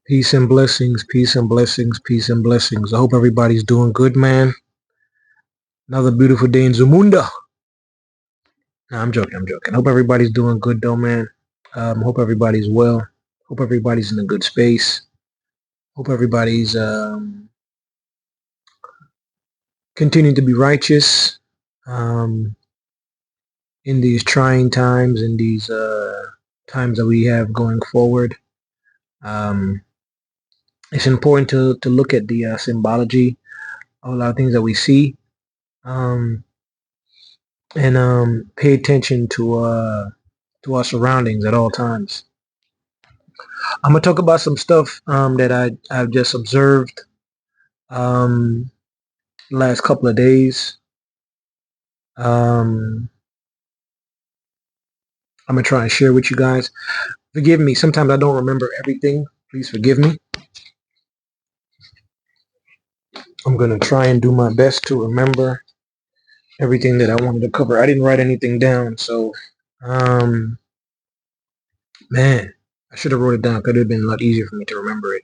Peace and blessings, peace and blessings, peace and blessings. I hope everybody's doing good, man. Another beautiful day in Zamunda. Nah, I'm joking, I'm joking. Hope everybody's doing good though, man. Hope everybody's well. Hope everybody's in a good space. Hope everybody's continuing to be righteous in these trying times, in these times that we have going forward. It's important to look at the symbology of a lot of things that we see. And pay attention to our surroundings at all times. I'm gonna talk about some stuff that I've just observed last couple of days. I'm gonna try and share with you guys. Forgive me. Sometimes I don't remember everything. Please forgive me. I'm gonna try and do my best to remember everything that I wanted to cover. I didn't write anything down, so man, I should have wrote it down. Could have been a lot easier for me to remember it.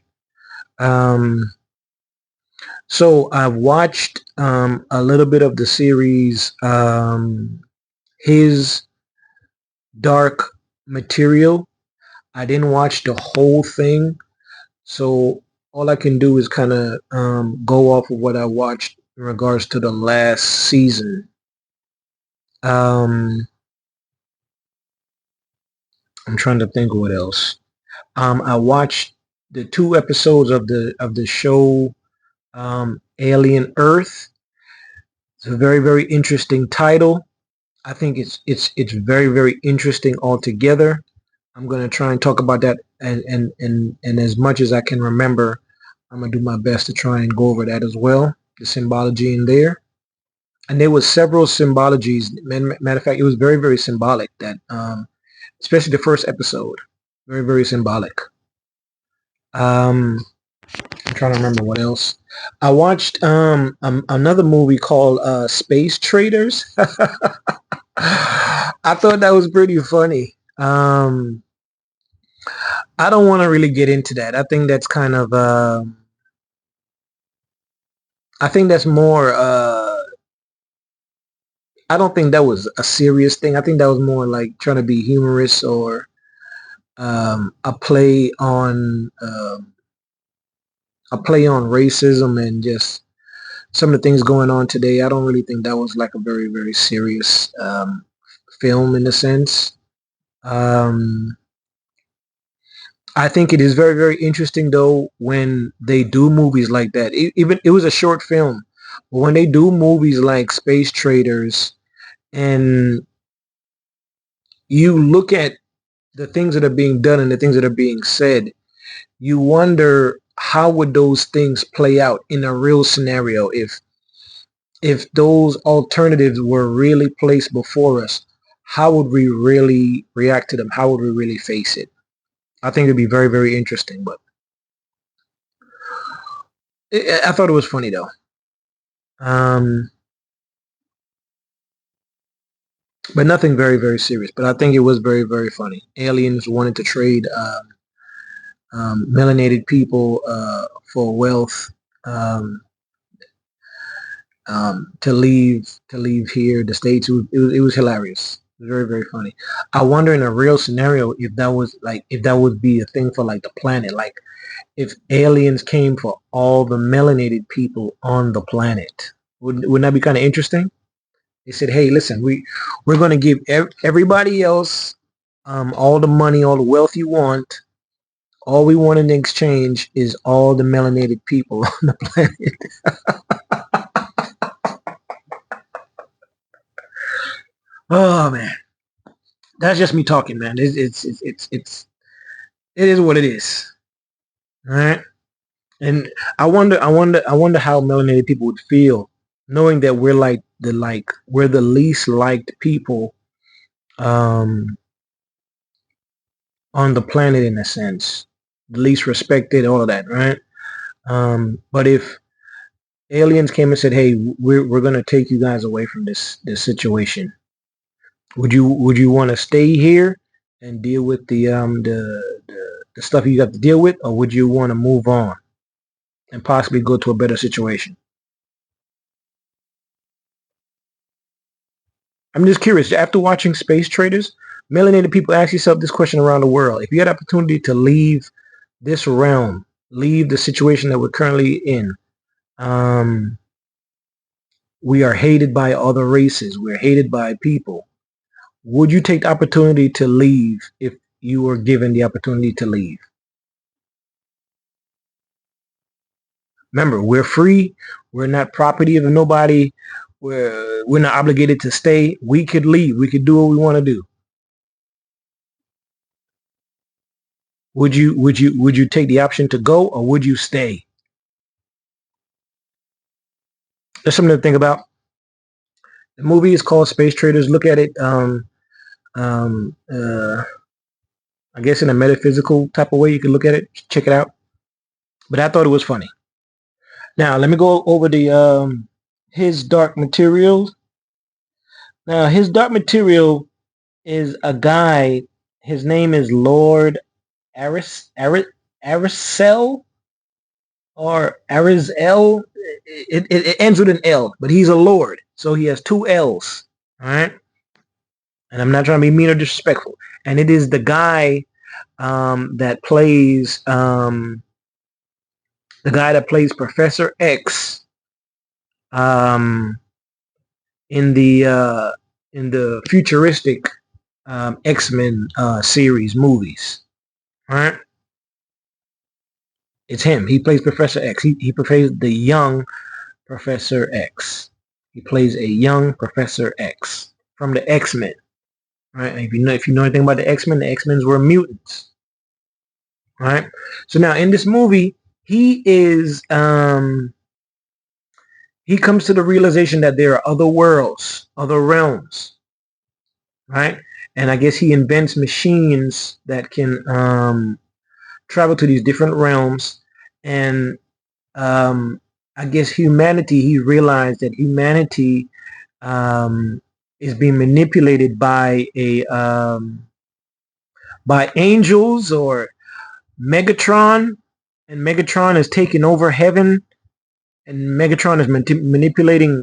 So I've watched a little bit of the series, His Dark Material. I didn't watch the whole thing, so all I can do is kind of go off of what I watched in regards to the last season. I'm trying to think of what else. I watched the 2 episodes of the show Alien Earth. It's a very, very interesting title. I think it's very, very interesting altogether. I'm gonna try and talk about that, and as much as I can remember, I'm gonna do my best to try and go over that as well. The symbology in there, and there was several symbologies. Matter of fact, it was very, very symbolic. That especially the first episode, very, very symbolic. I'm trying to remember what else. I watched another movie called Space Traders. I thought that was pretty funny. I don't want to really get into that. I think that's kind of I think that's more I don't think that was a serious thing. I think that was more like trying to be humorous, or a play on racism and just some of the things going on today. I don't really think that was like a very, very serious film in a sense. I think it is very, very interesting though when they do movies like that. Even it was a short film, but when they do movies like Space Traders, and you look at the things that are being done and the things that are being said, you wonder how would those things play out in a real scenario if those alternatives were really placed before us. How would we really react to them? How would we really face it? I think it'd be very, very interesting, but I thought it was funny though. But nothing very, very serious. But I think it was very, very funny. Aliens wanted to trade melanated people for wealth, to leave here, the States. It was hilarious. It was very, very funny. I wonder in a real scenario if that would be a thing for like the planet, like if aliens came for all the melanated people on the planet. Wouldn't that be kind of interesting? They said, "Hey, listen, we're going to give everybody else all the money, all the wealth you want. All we want in exchange is all the melanated people on the planet." Oh man, that's just me talking, man. It is what it is. All right, and I wonder how melanated people would feel knowing that we're the least liked people on the planet in a sense, the least respected, all of that, right? But if aliens came and said, "Hey, we're gonna take you guys away from this situation," would you want to stay here and deal with the the stuff you have to deal with, or would you want to move on and possibly go to a better situation? I'm just curious. After watching Space Traders, melanated people, ask yourself this question around the world. If you had the opportunity to leave this realm, leave the situation that we're currently in, we are hated by other races. We're hated by people. Would you take the opportunity to leave if you were given the opportunity to leave? Remember, we're free. We're not property of nobody. We're not obligated to stay. We could leave. We could do what we want to do. Would you take the option to go, or would you stay? That's something to think about. The movie is called Space Traders. Look at it. Um, uh, I guess in a metaphysical type of way, you can look at it. Check it out. But I thought it was funny. Now let me go over the his dark materials. Now his dark material is a guy. His name is Lord Arisel or Arizel. It ends with an L, but he's a lord, so he has two L's. All right, and I'm not trying to be mean or disrespectful. And it is the guy that plays Professor X in the futuristic X-Men series movies. All right, it's him. He plays Professor X. He plays the young Professor X. He plays a young Professor X from the X-Men. Right? If you know anything about the X-Men were mutants. Right? So now in this movie, he comes to the realization that there are other worlds, other realms. Right? And I guess he invents machines that can travel to these different realms. And I guess he realized that humanity is being manipulated by by angels or Megatron, and Megatron is taking over heaven, and Megatron is manipulating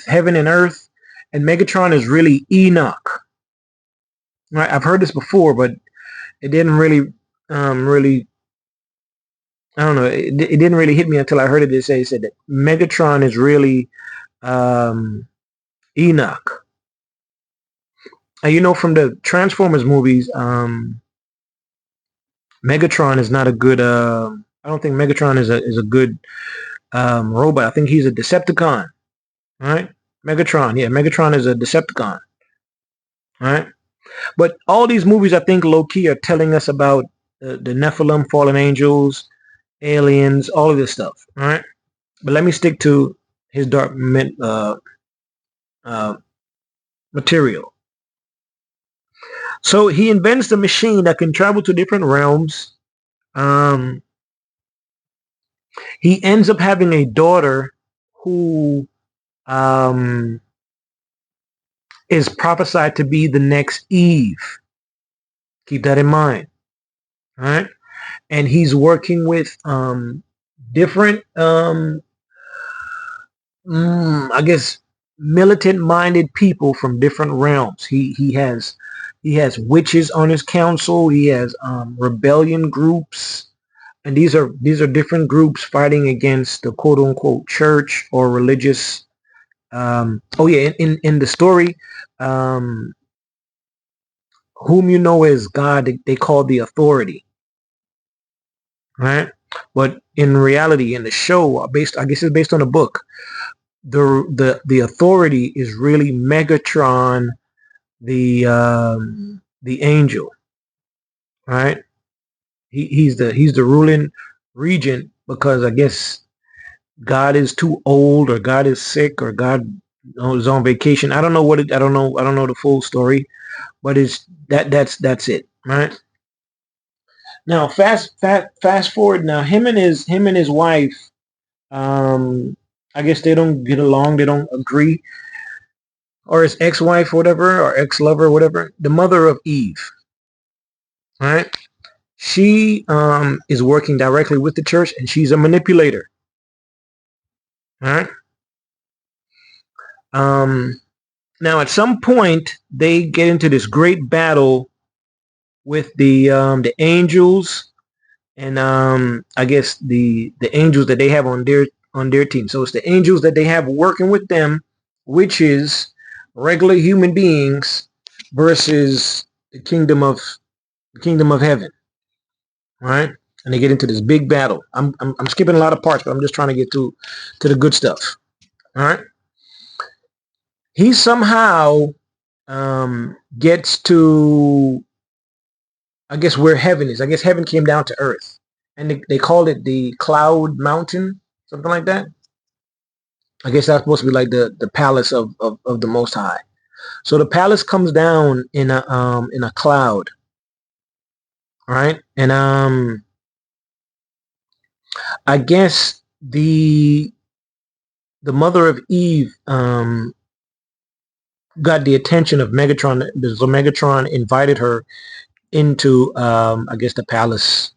heaven and earth, and Megatron is really Enoch. Right? I've heard this before, but it didn't really I don't know. It didn't really hit me until I heard it said that Megatron is really Enoch. And you know, from the Transformers movies, Megatron is not a good. I don't think Megatron is a good robot. I think he's a Decepticon. All right, Megatron. Yeah, Megatron is a Decepticon. All right, but all these movies, I think, low key, are telling us about the Nephilim, fallen angels, aliens, all of this stuff. All right, but let me stick to his dark material. So he invents the machine that can travel to different realms. He ends up having a daughter who is prophesied to be the next Eve. Keep that in mind. All right. And he's working with different, I guess, militant-minded people from different realms. He has witches on his council. He has rebellion groups, and these are different groups fighting against the quote-unquote church or religious. Oh yeah, in the story, whom you know as God, they call the authority, right? But in reality, in the show, I guess it's based on a book. The authority is really Megatron, the angel, right? He's the ruling regent, because I guess God is too old, or God is sick, or God is on vacation. I don't know I don't know the full story, but that's it, right? Now fast forward. Now him and his wife, I guess they don't get along. They don't agree, or his ex-wife, or whatever, or ex-lover, or whatever. The mother of Eve, right? she is working directly with the church, and she's a manipulator. All right. Now, at some point, they get into this great battle with the angels, and I guess the angels that they have on their team. So it's the angels that they have working with them, which is regular human beings, versus the kingdom of heaven. All right. And they get into this big battle. I'm skipping a lot of parts, but I'm just trying to get to the good stuff. All right. He somehow gets to, I guess, where heaven is. I guess heaven came down to earth, and they called it the Cloud Mountain, something like that. I guess that's supposed to be like the palace of the Most High. So the palace comes down in a cloud, right? And I guess the mother of Eve got the attention of Megatron. So Megatron invited her into I guess the palace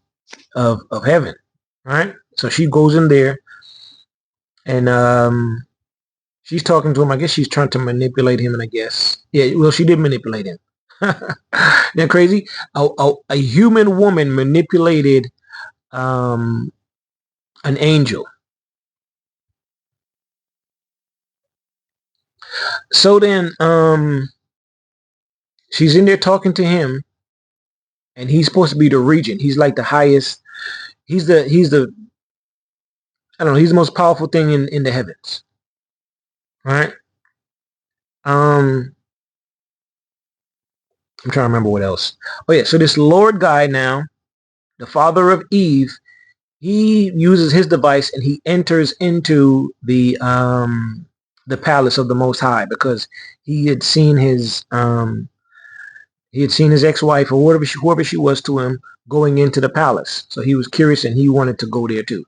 of heaven, right? So she goes in there, and she's talking to him. I guess she's trying to manipulate him, and I guess, yeah, well, she did manipulate him. Isn't that crazy? A human woman manipulated an angel. So then she's in there talking to him, and he's supposed to be the regent. He's like the highest. He's the I don't know. He's the most powerful thing in the heavens, right? I'm trying to remember what else. Oh yeah, so this Lord guy now, the father of Eve, he uses his device and he enters into the palace of the Most High, because he had seen his ex-wife, or whoever she was to him, going into the palace. So he was curious and he wanted to go there too.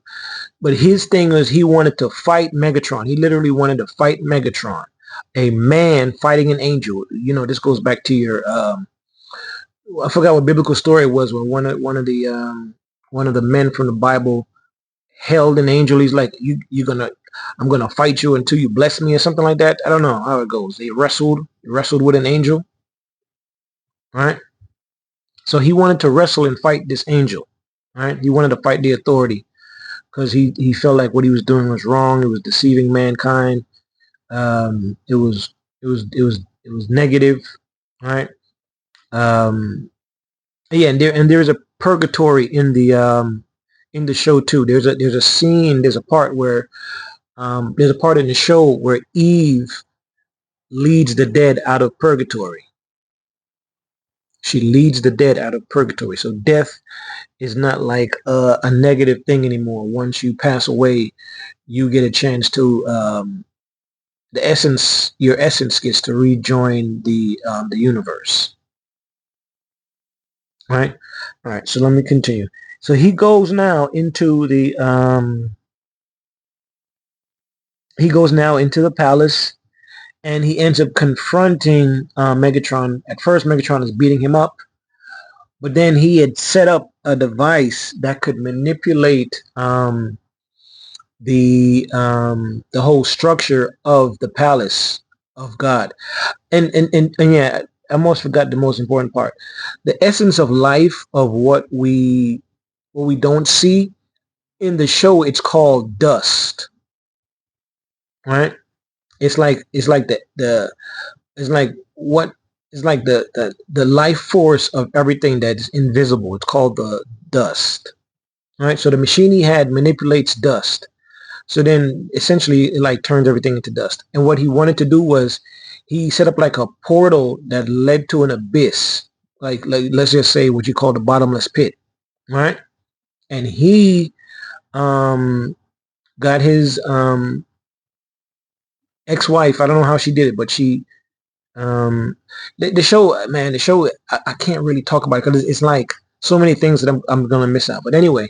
But his thing was, he wanted to fight Megatron. He literally wanted to fight Megatron, a man fighting an angel. You know, this goes back to your I forgot what biblical story it was, when one of the men from the Bible held an angel. He's like, I'm gonna fight you until you bless me, or something like that. I don't know how it goes. They wrestled with an angel, right? So he wanted to wrestle and fight this angel, right? He wanted to fight the authority, because he felt like what he was doing was wrong. It was deceiving mankind. It was negative, right? Yeah, and there's a purgatory in the show too. There's a scene. There's a part where there's a part in the show where Eve leads the dead out of purgatory. She leads the dead out of purgatory. So death is not like a negative thing anymore. Once you pass away, you get a chance to your essence gets to rejoin the universe. Right. All right. So let me continue. So he goes now into the palace, and he ends up confronting Megatron. At first, Megatron is beating him up, but then he had set up a device that could manipulate the whole structure of the palace of God. And yeah, I almost forgot the most important part. The essence of life, of what we don't see in the show, it's called dust. Right? It's like the it's like what it's like the life force of everything that's invisible. It's called the dust. Right? So the machine he had manipulates dust. So then essentially it like turns everything into dust. And what he wanted to do was, he set up like a portal that led to an abyss. Like let's just say what you call the bottomless pit. Right? And he got his ex-wife. I don't know how she did it, but she the show, man, I can't really talk about it, because it's like so many things that I'm gonna miss out. But anyway,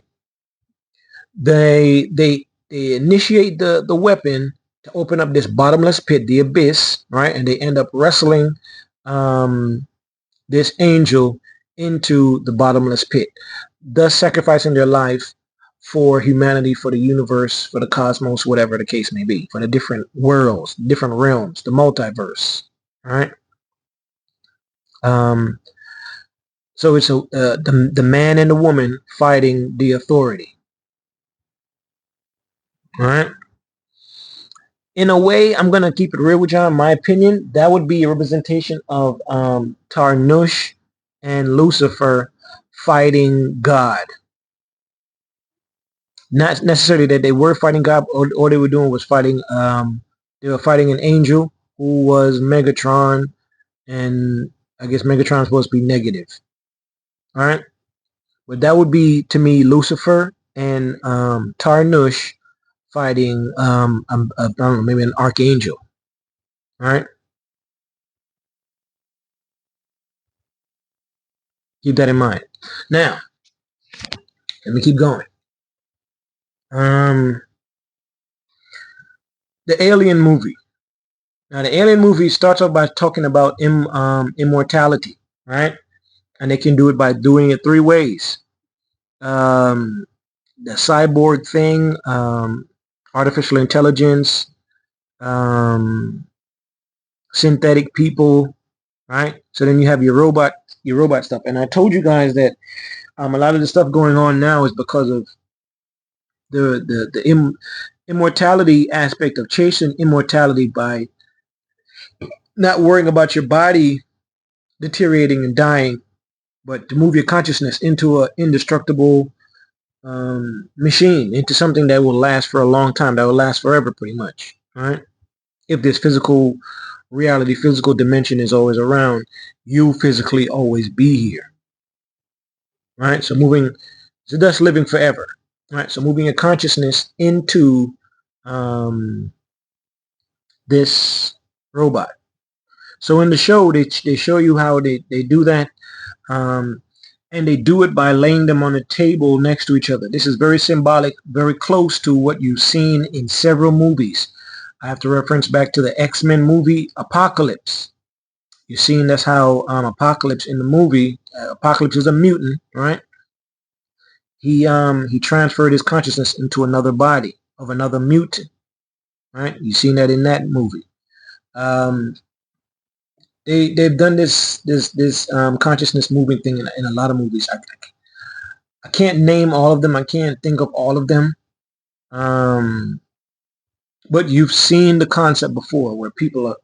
they initiate the weapon to open up this bottomless pit, the abyss, right? And they end up wrestling this angel into the bottomless pit, thus sacrificing their life for humanity, for the universe, for the cosmos, whatever the case may be, for the different worlds, different realms, the multiverse. All right. Um, so it's the man and the woman fighting the authority. All right. In a way, I'm gonna keep it real with y'all. In my opinion, that would be a representation of Tarnush and Lucifer fighting God. Not necessarily that they were fighting God, or they were doing was fighting. They were fighting an angel who was Megatron, and I guess Megatron's supposed to be negative. All right, but that would be to me Lucifer and Tarnush fighting. I don't know, maybe an archangel. All right, keep that in mind. Now, let me keep going. Um, the Alien movie. Now, the Alien movie starts off by talking about immortality, right? And they can do it by doing it three ways. The cyborg thing, artificial intelligence, um, synthetic people, right? So then you have your robot stuff. And I told you guys that a lot of the stuff going on now is because of the immortality aspect of chasing immortality by not worrying about your body deteriorating and dying, but to move your consciousness into an indestructible machine, into something that will last for a long time, that will last forever, pretty much. Right? If this physical reality, physical dimension is always around, you physically always be here. Right? So that's living forever. Right? So moving your consciousness into this robot. So in the show, they show you how they do that. And they do it by laying them on a table next to each other. This is very symbolic, very close to what you've seen in several movies. I have to reference back to the X-Men movie Apocalypse. You've seen that's how Apocalypse in the movie, Apocalypse is a mutant, right? He transferred his consciousness into another body of another mutant, right? You've seen that in that movie. They've done this consciousness moving thing in a lot of movies. I can't name all of them. I can't think of all of them. But you've seen the concept before where people are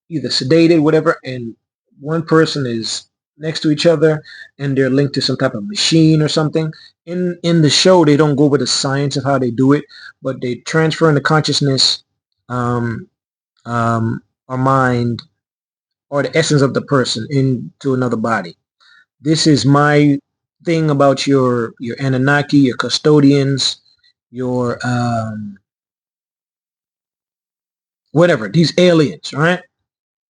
either sedated, whatever, and one person is next to each other and they're linked to some type of machine or something. In the show, they don't go over the science of how they do it, but they transfer in the consciousness or mind or the essence of the person into another body. This is my thing about your Anunnaki, your custodians, your whatever, these aliens, right?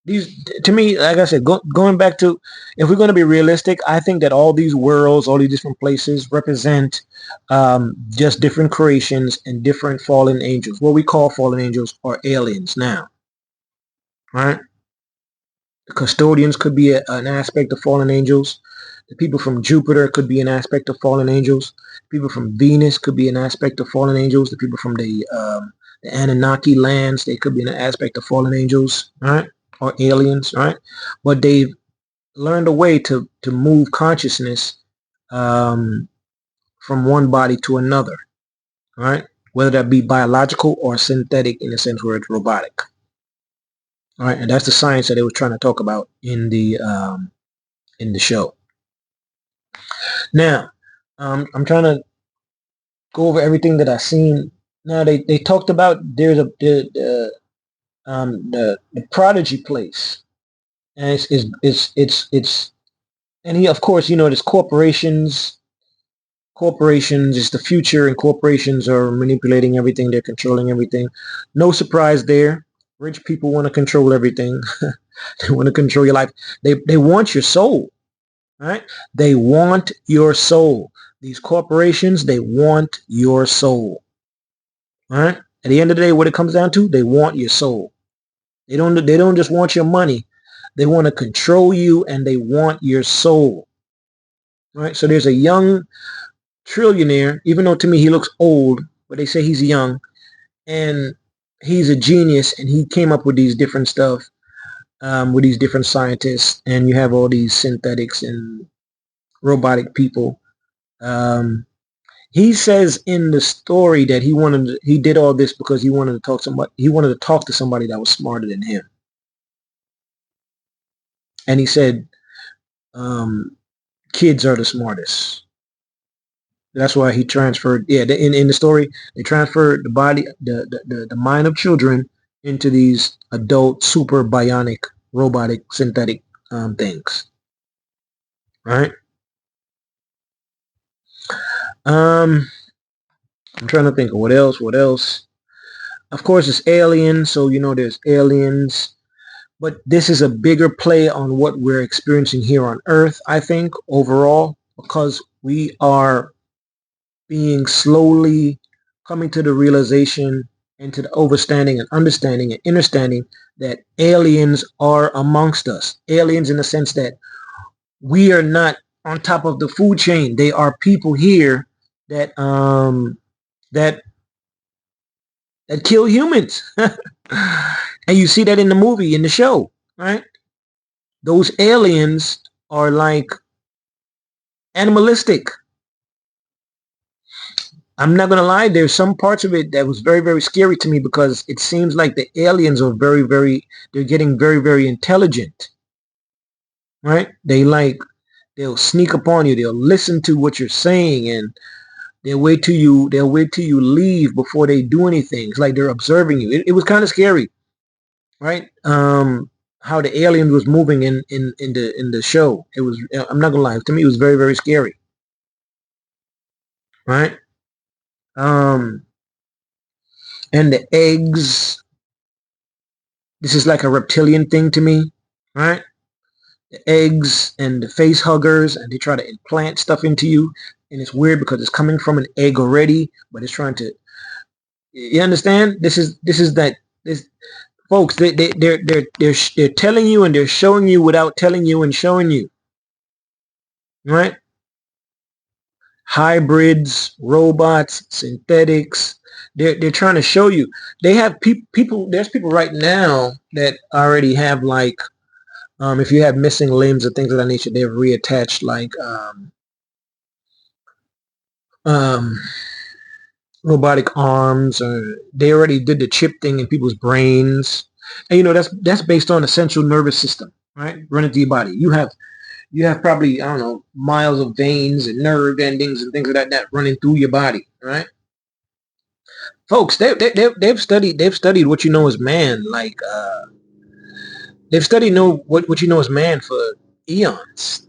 These, to me, like I said, going back to, if we're going to be realistic, I think that all these worlds, all these different places represent just different creations and different fallen angels. What we call fallen angels are aliens now, right? The custodians could be an aspect of fallen angels. The people from Jupiter could be an aspect of fallen angels. People from Venus could be an aspect of fallen angels. The people from the Anunnaki lands, they could be an aspect of fallen angels, right? Or aliens, right? But they've learned a way to move consciousness from one body to another, right? Whether that be biological or synthetic in the sense where it's robotic. All right, and that's the science that they were trying to talk about in the show. Now, I'm trying to go over everything that I've seen. Now they talked about there's the Prodigy place, and it's and he, of course, you know, there's corporations. Corporations is the future, and corporations are manipulating everything. They're controlling everything. No surprise there. Rich people want to control everything. They want to control your life. They want your soul, right? They want your soul. These corporations, they want your soul, right? At the end of the day, what it comes down to, they want your soul. They don't just want your money. They want to control you, and they want your soul. right? So there's a young trillionaire, even though to me he looks old, but they say he's young, and he's a genius, and he came up with these different stuff with these different scientists, and you have all these synthetics and robotic people. Um, he says in the story that he did all this because he wanted to talk to somebody that was smarter than him, and he said um, kids are the smartest. That's why he transferred. Yeah, in the story, they transferred the body, the mind of children into these adult, super bionic, robotic, synthetic things. Right. Um, I'm trying to think of what else. What else? Of course, it's aliens. So there's aliens, but this is a bigger play on what we're experiencing here on Earth. I think overall, because we are being slowly coming to the realization and to the overstanding and understanding and understanding that aliens are amongst us. Aliens in the sense that we are not on top of the food chain. They are people here that that that kill humans. And you see that in the movie, in the show, right? Those aliens are like animalistic. I'm not gonna lie, there's some parts of it that was very, very scary to me because it seems like the aliens are they're getting very, very intelligent, right? They'll sneak upon you, they'll listen to what you're saying, and they'll wait till you leave before they do anything. It's like they're observing you. It was kind of scary, right? How the alien was moving in the show. It was, I'm not gonna lie, to me it was very, very scary, right? Um, and the eggs. This is like a reptilian thing to me, right? The eggs and the face huggers, and they try to implant stuff into you, and it's weird because it's coming from an egg already, but it's trying to. You understand? This is that this folks. They're telling you and they're showing you without telling you and showing you, right? Hybrids, robots, synthetics. They're trying to show you. They have people. There's people right now that already have like, if you have missing limbs or things of that nature, they've reattached like um, robotic arms, or they already did the chip thing in people's brains. And that's based on the central nervous system, right? Running through your body. You have probably, I don't know, miles of veins and nerve endings and things of that running through your body, right? Folks, they've studied what you know as man, like they've studied what you know as man for eons,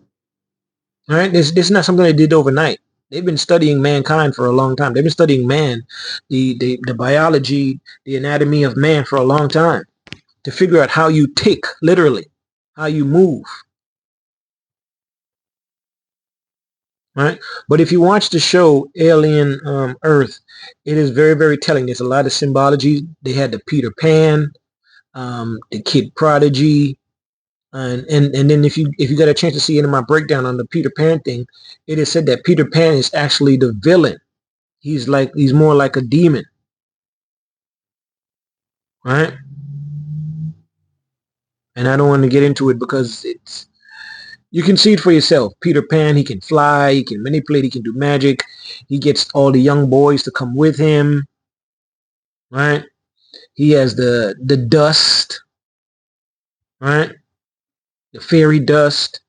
right? This is not something they did overnight. They've been studying mankind for a long time. They've been studying man, the biology, the anatomy of man for a long time to figure out how you tick, literally, how you move, right? But if you watch the show Alien Earth, it is very, very telling. There's a lot of symbology. They had the Peter Pan, the Kid Prodigy, and then if you got a chance to see it in my breakdown on the Peter Pan thing, it is said that Peter Pan is actually the villain. He's more like a demon, right? And I don't want to get into it because you can see it for yourself. Peter Pan, he can fly, he can manipulate, he can do magic. He gets all the young boys to come with him, right? He has the dust, right? The fairy dust.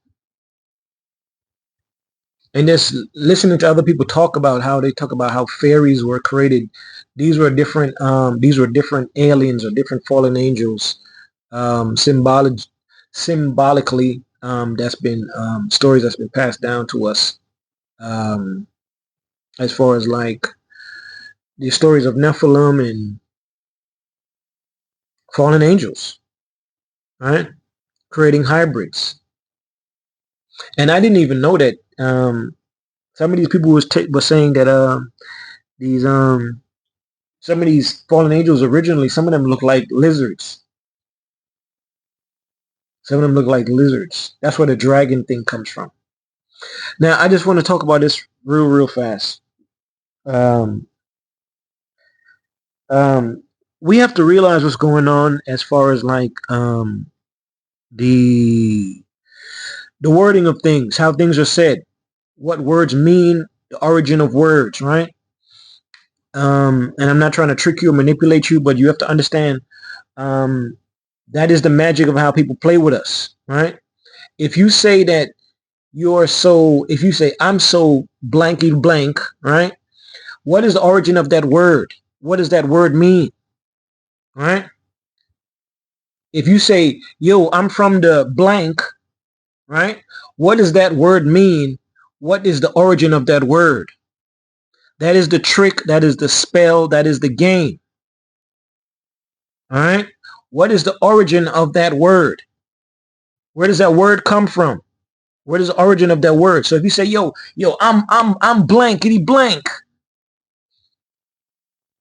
And just listening to other people talk about how they talk about how fairies were created. These were different aliens or different fallen angels, symbolically, that's been stories that's been passed down to us, um, as far as like the stories of Nephilim and fallen angels, right? Creating hybrids. And I didn't even know that some of these people was saying that these some of these fallen angels originally, some of them look like lizards. Some of them look like lizards. That's where the dragon thing comes from. Now, I just want to talk about this real fast. Um, um, we have to realize what's going on as far as like the the wording of things, how things are said, what words mean, the origin of words, right? And I'm not trying to trick you or manipulate you, but you have to understand um, that is the magic of how people play with us, right? If you say that if you say I'm so blanky blank, right? What is the origin of that word? What does that word mean, right? If you say, yo, I'm from the blank, right? What does that word mean? What is the origin of that word? That is the trick. That is the spell. That is the game. All right. What is the origin of that word? Where does that word come from? Where is the origin of that word? So if you say, I'm blankety blank,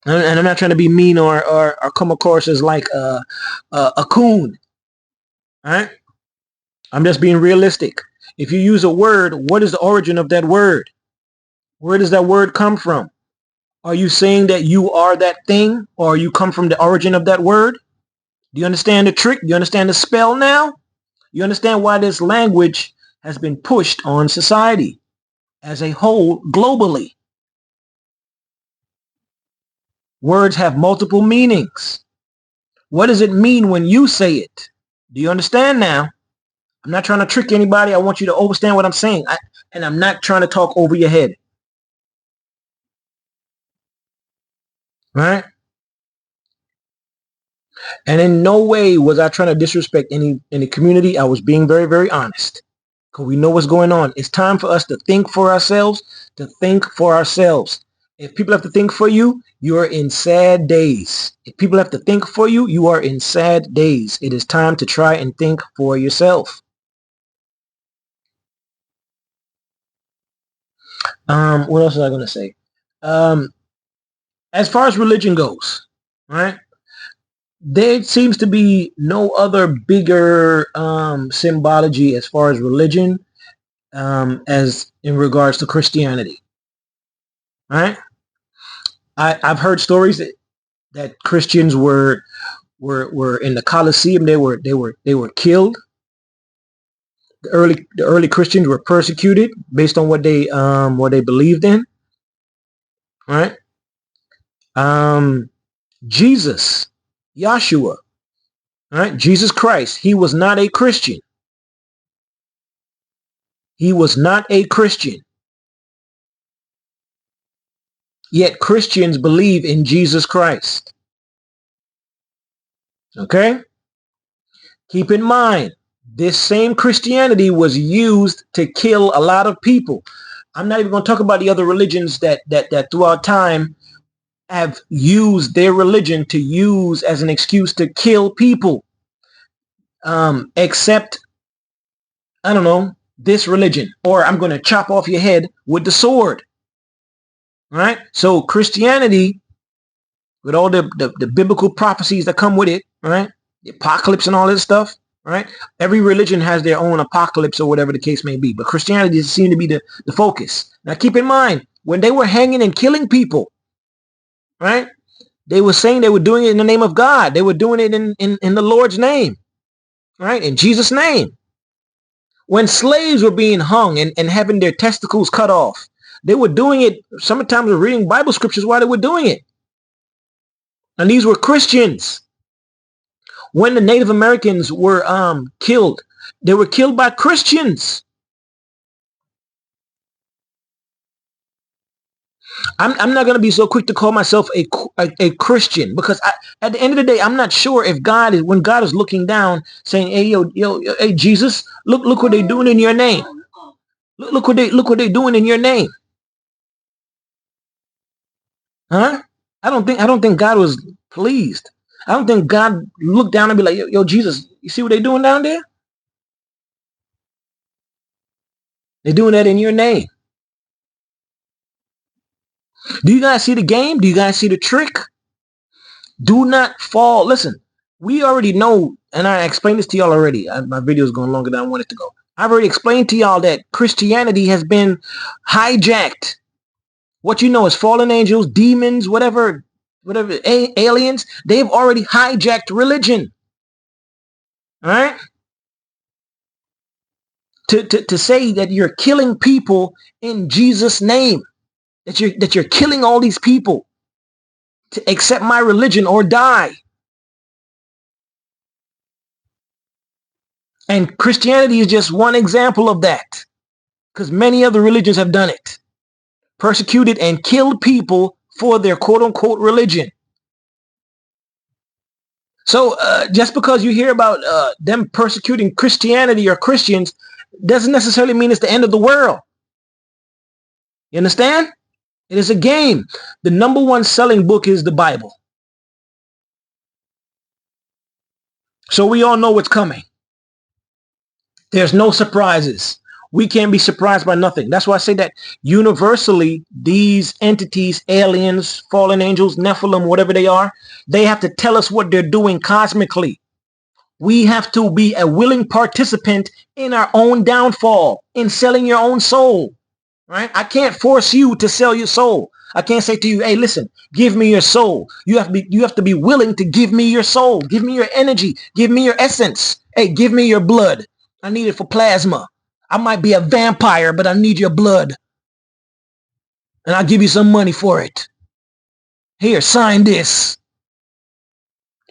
and I'm not trying to be mean or come across as like a coon, all right? I'm just being realistic. If you use a word, what is the origin of that word? Where does that word come from? Are you saying that you are that thing, or you come from the origin of that word? Do you understand the trick? Do you understand the spell now? You understand why this language has been pushed on society as a whole globally? Words have multiple meanings. What does it mean when you say it? Do you understand now? I'm not trying to trick anybody. I want you to understand what I'm saying. And I'm not trying to talk over your head. Right? And in no way was I trying to disrespect any community. I was being very honest. Because we know what's going on. It's time for us to think for ourselves, to think for ourselves. If people have to think for you, you are in sad days. If people have to think for you, you are in sad days. It is time to try and think for yourself. What else was I going to say? Um, as far as religion goes, right? There seems to be no other bigger symbology as far as religion as in regards to Christianity, right? I've heard stories that Christians were in the Colosseum. They were killed. The early Christians were persecuted based on what they believed in, right? Um, Jesus, Yahshua, right? Jesus Christ. He was not a Christian. He was not a Christian. Yet Christians believe in Jesus Christ. Okay? Keep in mind, this same Christianity was used to kill a lot of people. I'm not even going to talk about the other religions that throughout time have used their religion to use as an excuse to kill people. Except, I don't know, this religion. Or I'm going to chop off your head with the sword. Right? So Christianity, with all the biblical prophecies that come with it, right? The apocalypse and all this stuff, right? Every religion has their own apocalypse or whatever the case may be. But Christianity seems to be the focus. Now keep in mind, when they were hanging and killing people, right? They were saying they were doing it in the name of God. They were doing it in the Lord's name, right? In Jesus' name. When slaves were being hung and having their testicles cut off, they were doing it. Sometimes we're reading Bible scriptures while they were doing it. And these were Christians. When the Native Americans were killed, they were killed by Christians. I'm not going to be so quick to call myself a Christian because at the end of the day, I'm not sure if when God is looking down saying, hey, hey, Jesus, look what they're doing in your name. Look what they're doing in your name. Huh? I don't think God was pleased. I don't think God looked down and be like, yo, Jesus, you see what they're doing down there? They're doing that in your name. Do you guys see the game? Do you guys see the trick? Do not fall. Listen, we already know, and I explained this to y'all already. My video is going longer than I wanted to go. I've already explained to y'all that Christianity has been hijacked. What you know is fallen angels, demons, whatever, aliens, they've already hijacked religion. All right? To say that you're killing people in Jesus' name, that you're killing all these people to accept my religion or die. And Christianity is just one example of that, because many other religions have done it. Persecuted and killed people for their quote-unquote religion. So just because you hear about them persecuting Christianity or Christians doesn't necessarily mean it's the end of the world. You understand? It is a game. The number one selling book is the Bible. So we all know what's coming. There's no surprises. We can't be surprised by nothing. That's why I say that universally, these entities, aliens, fallen angels, Nephilim, whatever they are, they have to tell us what they're doing cosmically. We have to be a willing participant in our own downfall, in selling your own soul. Right? I can't force you to sell your soul. I can't say to you, hey, listen, give me your soul. You have to be willing to give me your soul. Give me your energy. Give me your essence. Hey, give me your blood. I need it for plasma. I might be a vampire, but I need your blood. And I'll give you some money for it. Here, sign this.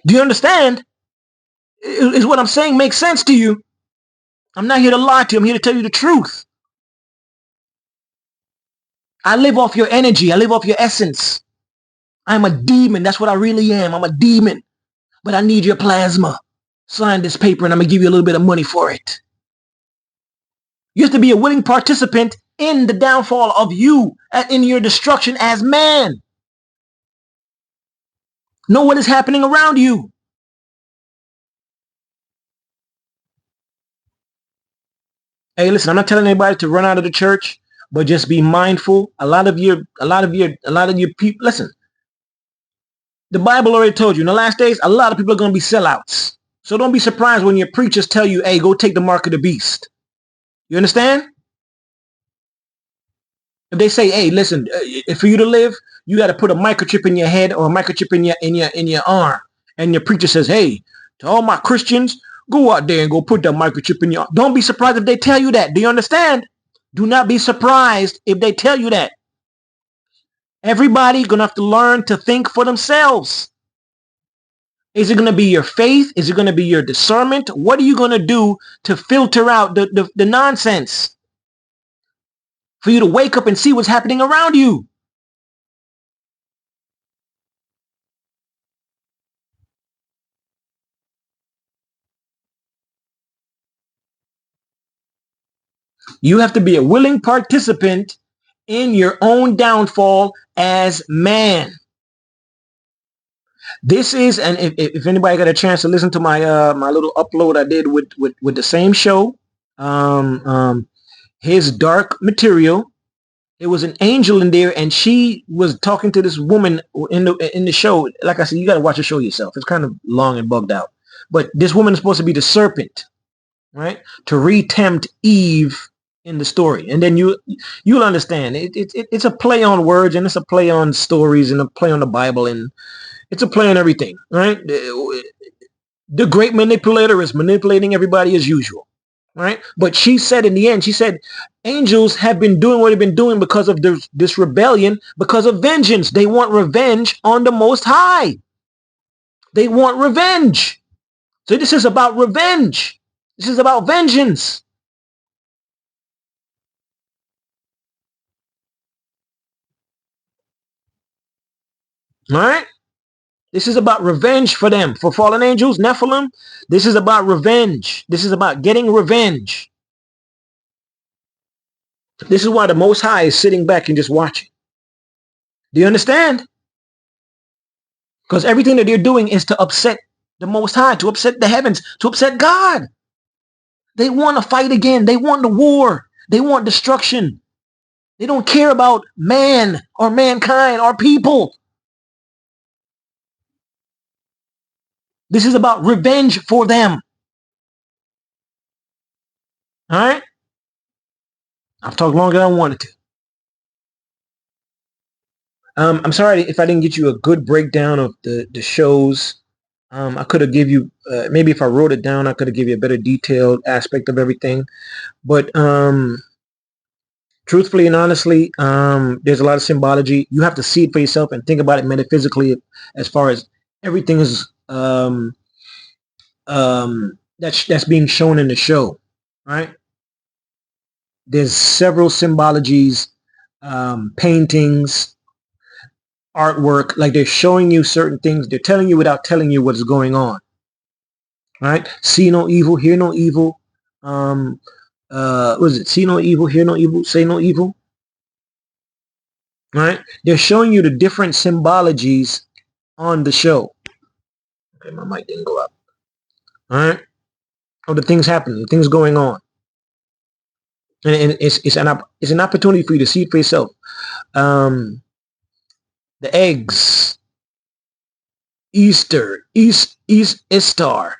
Do you understand? Is what I'm saying make sense to you? I'm not here to lie to you. I'm here to tell you the truth. I live off your energy. I live off your essence. I'm a demon. That's what I really am. I'm a demon. But I need your plasma. Sign this paper and I'm going to give you a little bit of money for it. You have to be a willing participant in the downfall of you, in your destruction as man. Know what is happening around you. Hey, listen, I'm not telling anybody to run out of the church, but just be mindful. A lot of your people, listen, the Bible already told you in the last days, a lot of people are going to be sellouts. So don't be surprised when your preachers tell you, hey, go take the mark of the beast. You understand? If they say, hey, listen, for you to live, you got to put a microchip in your head or a microchip in your arm. And your preacher says, hey, to all my Christians, go out there and go put that microchip in your arm. Don't be surprised if they tell you that. Do you understand? Do not be surprised if they tell you that. Everybody's going to have to learn to think for themselves. Is it going to be your faith? Is it going to be your discernment? What are you going to do to filter out the nonsense? For you to wake up and see what's happening around you. You have to be a willing participant in your own downfall as man. This is, and if anybody got a chance to listen to my my little upload I did with the same show, his dark material. It was an angel in there, and she was talking to this woman in the show. Like I said, you got to watch the show yourself. It's kind of long and bugged out. But this woman is supposed to be the serpent, right? To re-tempt Eve in the story, and then you'll understand. It's a play on words, and it's a play on stories, and a play on the Bible, and it's a play on everything, right? The great manipulator is manipulating everybody as usual. Right? But she said in the end, she said, angels have been doing what they've been doing because of this rebellion, because of vengeance. They want revenge on the Most High. They want revenge. So this is about revenge. This is about vengeance. All right? This is about revenge for them. For fallen angels, Nephilim, this is about revenge. This is about getting revenge. This is why the Most High is sitting back and just watching. Do you understand? Because everything that they're doing is to upset the Most High, to upset the heavens, to upset God. They want to fight again. They want the war. They want destruction. They don't care about man or mankind or people. This is about revenge for them. All right. I've talked longer than I wanted to. I'm sorry if I didn't get you a good breakdown of the shows. I could have give you maybe if I wrote it down, I could have give you a better detailed aspect of everything. But truthfully and honestly, there's a lot of symbology. You have to see it for yourself and think about it metaphysically, as far as everything is that's being shown in the show, right? There's several symbologies, paintings, artwork. Like they're showing you certain things. They're telling you without telling you what's going on, right? See no evil, hear no evil. What is it? See no evil, hear no evil, say no evil. Right? They're showing you the different symbologies on the show. Okay, my mic didn't go up. All right, of the things happening, the things going on, and it's an opportunity for you to see it for yourself. The eggs, Easter, Istar,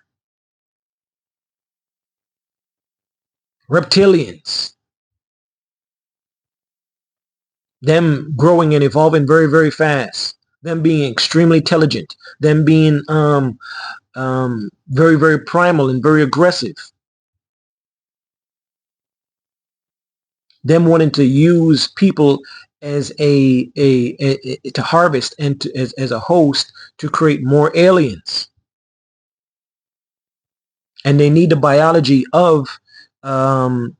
reptilians, them growing and evolving very, very fast, them being extremely intelligent, them being very, very primal and very aggressive, them wanting to use people as a to harvest and to, as a host to create more aliens, and they need the biology of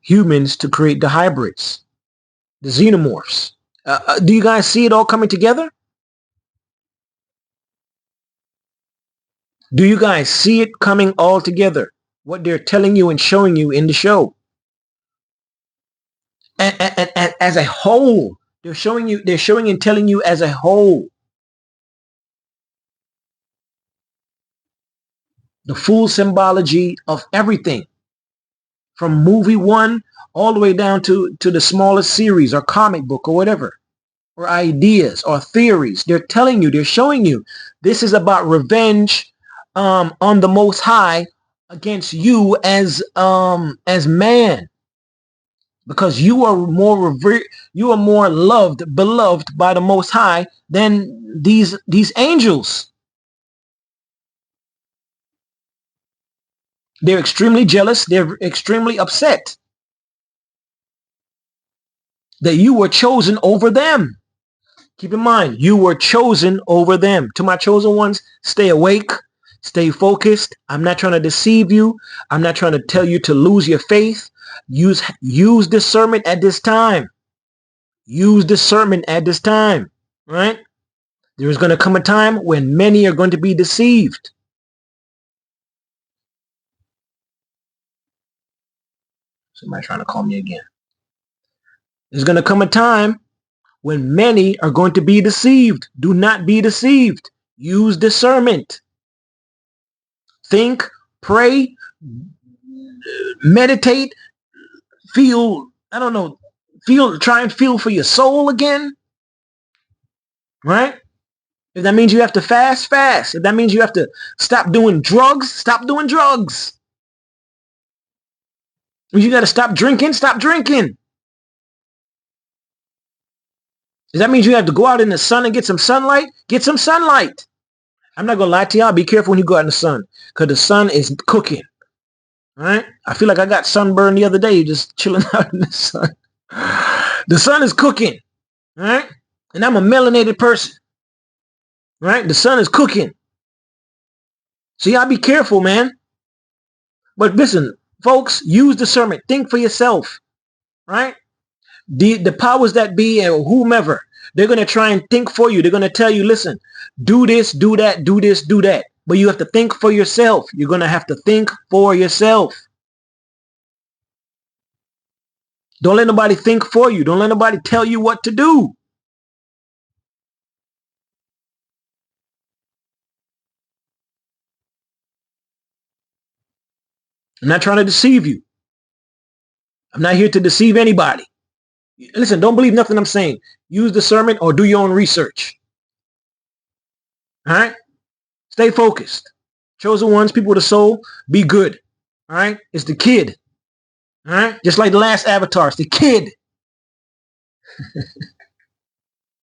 humans to create the hybrids, the xenomorphs. Do you guys see it all coming together? Do you guys see it coming all together? What they're telling you and showing you in the show, and as a whole, they're showing and telling you as a whole the full symbology of everything, from movie one all the way down to the smallest series or comic book or whatever, or ideas or theories. They're telling you, they're showing you, this is about revenge on the Most High against you as man, because you are more beloved by the Most High than these angels. They're extremely jealous. They're extremely upset that you were chosen over them. Keep in mind, you were chosen over them. To my chosen ones, stay awake, stay focused. I'm not trying to deceive you. I'm not trying to tell you to lose your faith. Use discernment at this time. Use discernment at this time, right? There is going to come a time when many are going to be deceived. Somebody trying to call me again. There's going to come a time when many are going to be deceived. Do not be deceived. Use discernment. Think, pray, meditate, feel, I don't know, try and feel for your soul again, right? If that means you have to fast, fast. If that means you have to stop doing drugs, stop doing drugs. If you got to stop drinking, stop drinking. If that means you have to go out in the sun and get some sunlight, get some sunlight. I'm not going to lie to y'all. Be careful when you go out in the sun, because the sun is cooking. All right? I feel like I got sunburned the other day just chilling out in the sun. The sun is cooking. All right? And I'm a melanated person. All right? The sun is cooking. So y'all be careful, man. But listen, folks, use discernment. Think for yourself. Right? The powers that be or whomever, they're going to try and think for you. They're going to tell you, listen, do this, do that, do this, do that. But you have to think for yourself. You're going to have to think for yourself. Don't let nobody think for you. Don't let nobody tell you what to do. I'm not trying to deceive you. I'm not here to deceive anybody. Listen, don't believe nothing I'm saying. Use discernment or do your own research. All right? Stay focused. Chosen ones, people with a soul, be good. All right? It's the kid. All right, just like the last Avatar, it's the kid.